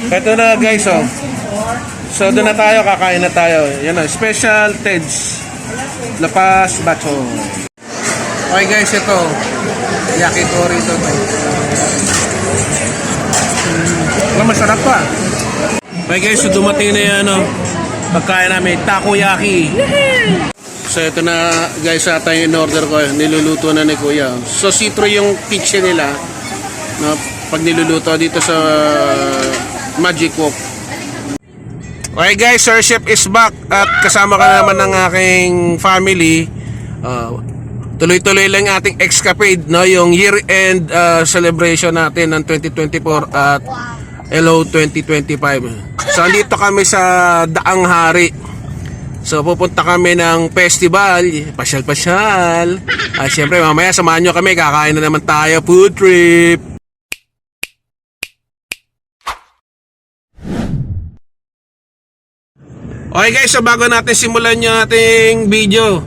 Ito na guys, oh. So doon na tayo, kakain na tayo. Yan o, special Ted's Lapas Bacho. Okay guys, ito yakitori ito. Masarap pa. Okay guys, so dumating na yan, oh. Pagkain namin, takoyaki. So ito na guys, ata yung in-order ko. Niluluto na ni Kuya. So Citro yung kitchen nila, no? Pag niluluto dito sa Magic Wok. Okay guys, Sir Chef is back. At kasama ka naman ng aking family. Tuloy-tuloy lang ating escapade, no? Yung year-end celebration natin ng 2024 at Hello 2025. So andito kami sa Daang Hari. So pupunta kami ng festival, pasyal-pasyal. At syempre mamaya samahan nyo kami, kakain na naman tayo, food trip. Okay guys, so bago natin simulan yung ating video,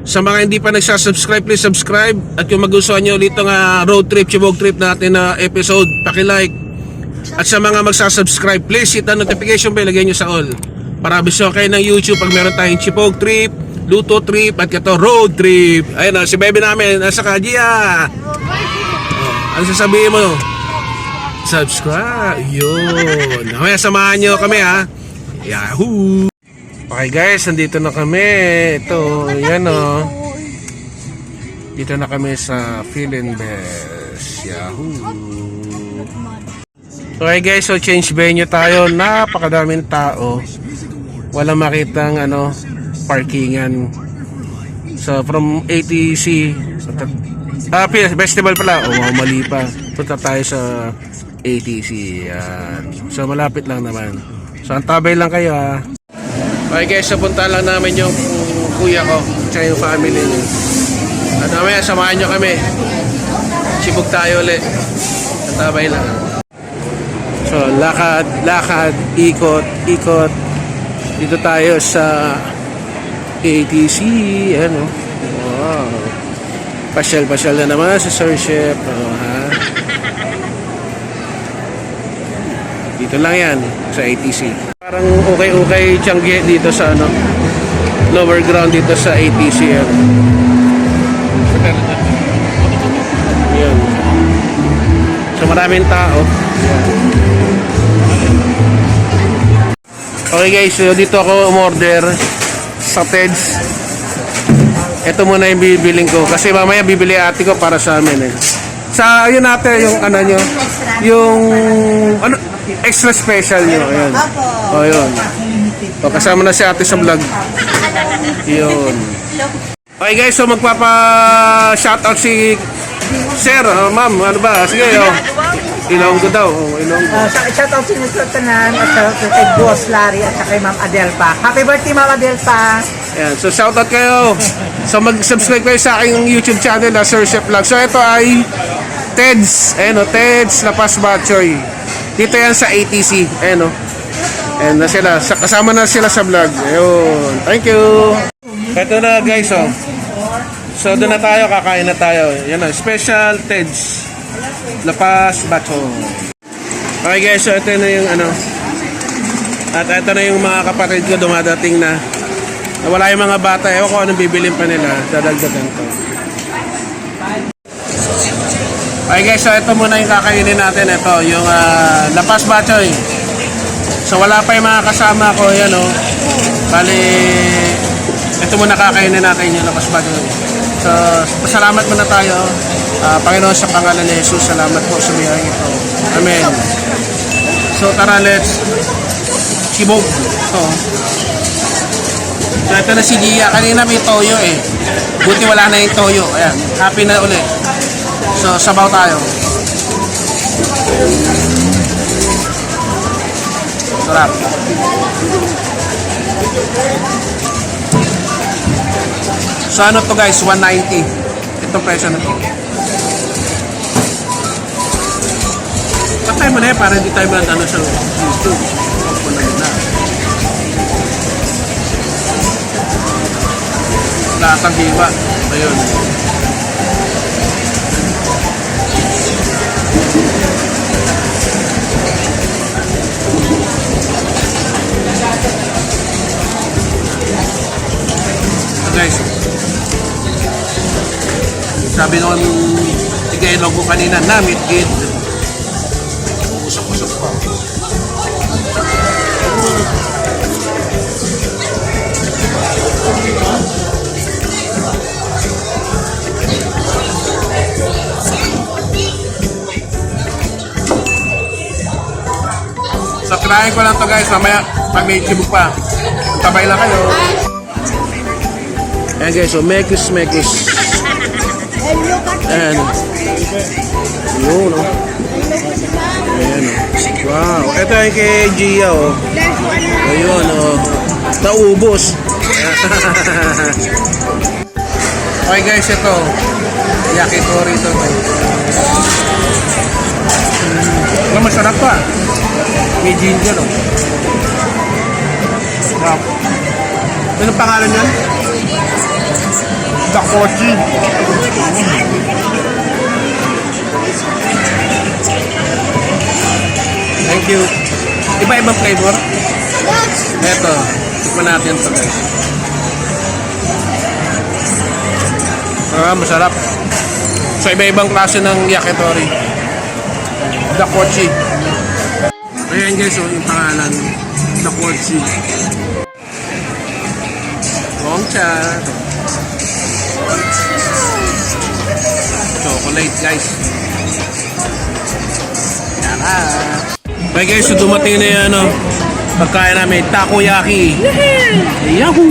sa mga hindi pa nagsasubscribe, please subscribe. At kung magustuhan nyo ulit itong road trip, chibog trip natin na episode, paki-like. At sa mga magsasubscribe, please hit ang notification bell, lagay nyo sa all para bisyo kayo ng YouTube pag meron tayong chibog trip, luto trip, at ito road trip. Ayun o, si baby namin, nasa Kajia. Ano sasabihin mo? Subscribe. Yun. Mamaya samahan nyo kami ha. Yahoo! Okay guys, nandito na kami. Ito, yan o. Dito na kami sa Feeling Best. Yahoo! Okay guys, so change venue tayo. Napakadaming tao. Walang makitang parkingan. So from ATC festival pala. Mali pa. Punta tayo sa ATC. Yan. So malapit lang naman. So antabay lang kayo ha. Okay guys, so punta lang namin yung kuya ko at yung family niya. At mamaya samahan nyo kami. Sibog tayo ulit. Antabay lang. So lakad, ikot. Dito tayo sa ATC. Ano? Wow. Pasyal na naman sa Sir Chef. Dito lang yan sa ATC. Parang okay Tiangge dito sa lower ground dito sa ATC. Yan. So maraming tao. Okay guys, so dito ako umorder sa Ted's. Ito muna yung bibiling ko kasi mamaya bibili ate ko para sa amin Sa yun natin yung nyo, yung extra special nyo. Ayan. O yun. O, kasama na si ate sa vlog. Yun. Okay guys, so magpapa-shoutout si Sir, ma'am, ano ba? Sige, Ilonggo daw. Ilonggo. Shoutout si Mr. Tanan at kay Boss Larry at kay Ma'am Adelpa. Happy birthday, Ma'am Adelpa! Ayan, so shoutout kayo. So mag-subscribe kayo sa aking YouTube channel na Sir Chef Vlog. So ito ay Ted's. Ayan o, Ted's Lapas Bachoy. Dito yan sa ATC. Ayan o. Ayan na sila. Kasama na sila sa vlog. Ayun. Thank you. Ito na guys o. So doon na tayo, kakain na tayo. Yan o, special Ted's Lapas Bacho. Okay guys, so ito na yung at ito na yung mga kapatid ko dumadating na. Wala yung mga bata. Ewan ko anong bibilin pa nila. Dadagdagan ko. Okay guys, so ito muna yung kakainin natin. Ito, yung Lapas Bachoy. So wala pa yung mga kasama ko. Yan o. Bali, ito muna kakainin natin yung Lapas Bachoy. So, pasalamat muna tayo. Panginoon, sa pangalan ni Jesus, salamat po sa biyayang ito. Amen. So tara, let's sibog. So ito na si Gia. Kanina may toyo buti wala na yung toyo. Ayan, happy na ulit. So sabaw tayo. Sarap. So ano to guys, 190 itong presyo na to. Patay mo na para hindi tayo manano sa YouTube. Latang hiwa. Ayun. Sabi nung tigainog ko kanina, namit kid. Usok-usok pa. So, tirahin ko lang to guys. Mamaya, pag may chibog pa, tabay lang kayo. Ayan guys, so mekis. Ayan. Yun, oh. Ayan, oh. Wow. Ito yung kay Gia, oh. Ayun, oh. Naubos. Okay guys, ito. Yakitori ito. Masarap pa. May ginger, oh. Wow. Anong pangalan yan? Dakochi. Thank you. Iba-ibang flavor? Ito. Tikman natin ito guys. Masarap. So iba-ibang klase ng yakitori. Dakochi. Ayan guys, so yung pangalan. Dakochi. Gongcha. Chocolate guys. Yara. Okay guys, so dumating na yan, ano, pagkain namin, takoyaki. Yahoo!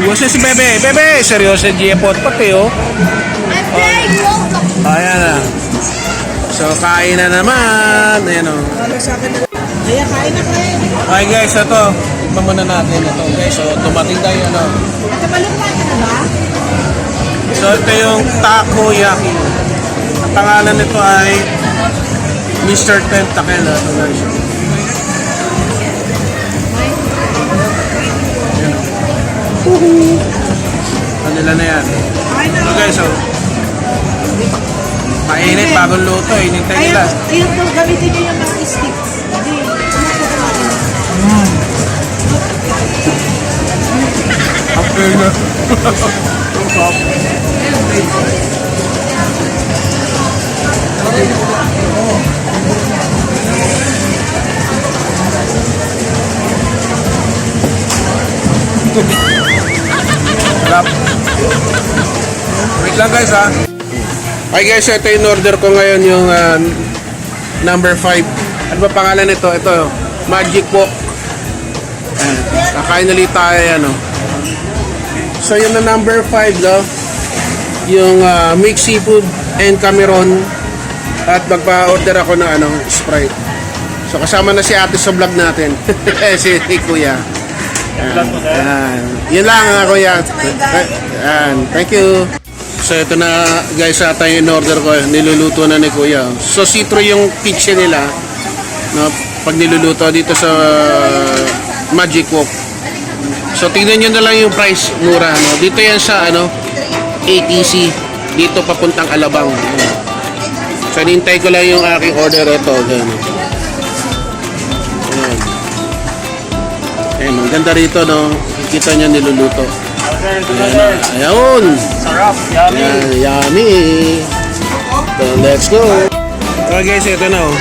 Wasa si Bebe? Bebe! Seryoso, G-Pot pati, oh. Ayan na. So, kain na naman. Ayan, oh. Okay guys, ito. Tignan muna natin ito. Okay, so dumating tayo, ano. So, ito yung takoyaki. Ang pangalan nito ay Mr. Tentacle. Ito guys. Kanila na yan. So guys, so mainit, bagong luto. Inintay nila. Ayun po, gamitin nyo yung mga stick. Okay na. Ang sarap. Sarap. Wait lang guys ha. Okay guys, ito yung order ko ngayon, yung number 5. Ano ba pangalan nito? Ito, Magic Wok. Kakain ulit tayo yan, oh. So yung na number 5, no? Yung mixed seafood and Cameron. At magpa-order ako ng ano, Sprite. So kasama na si ate sa vlog natin. si Kuya. Yan. Yun lang, Kuya. Yan. Thank you. So ito na guys, ata yung order ko. Niluluto na ni Kuya. So Citro yung kitchen nila. No? Pag niluluto dito sa Magic Wok. So tingnan nyo na lang yung price, mura, no? Dito yan sa ano, ATC, dito papuntang Alabang. So nintay ko lang yung aking order. Ito, ganyan. Ayan, ang ganda rito, no? Kita nyo niluluto. Ayun. Sarap, yummy. Ayan, yummy. So let's go. Okay guys, ito na, oh.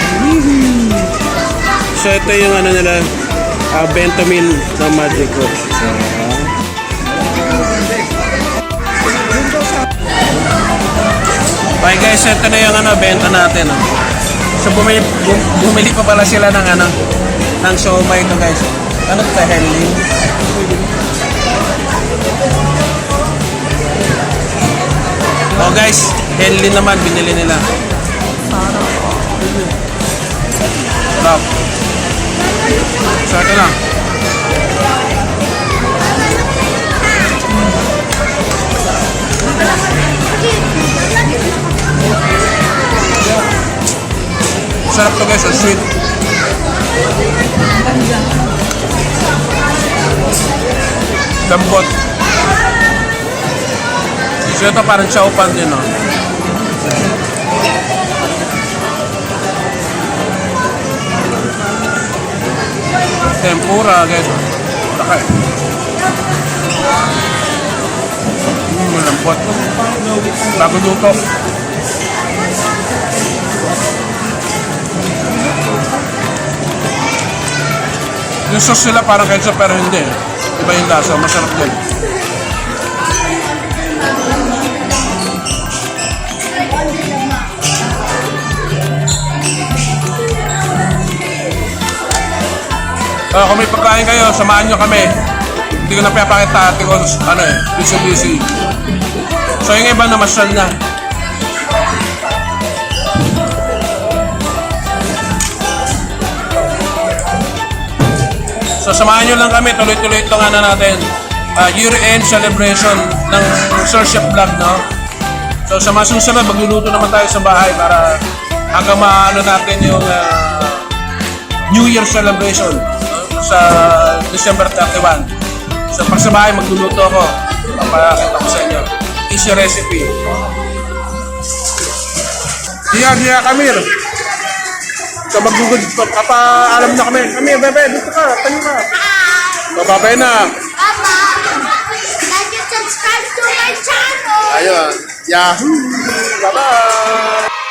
So ito yung ano nila, bento meal ng Magic Wok. Okay guys, ito na yung ano, bento natin. Oh. So bumili pa pala sila ng ano, ng siomai ito guys. Ano ito? Henlin? Oh guys, Henlin naman binili nila. Sarap. So ito na. Sarap to guys, sweet. Lambot. So ito parang xiaopan din, no? Tempura guys. Laki. malambot. Bago luto. Yung sauce nila parang ketchup pero hindi. Iba yung lasa, masarap din. Kung may pagkain kayo, samahan nyo kami. Hindi ko na pinapakita ate ko, busy. So yung iba namasyal na. So samahan nyo lang kami, tuloy-tuloy itong natin. Year-end celebration ng Sir Chef Vlog, no? So sa mga susunod, magluluto naman tayo sa bahay para hanggang maano natin yung New Year celebration sa December 31. So pag sa bahay, magluluto ako. Papakita ko sa inyo. Easy recipe. Diya, Kamir. So maggugod, papaalam na kami. Kamir, bebe, dito ka, tayo ka. Bababay na. Papa, like and subscribe to my channel. Ayun. Yahoo! Bye-bye!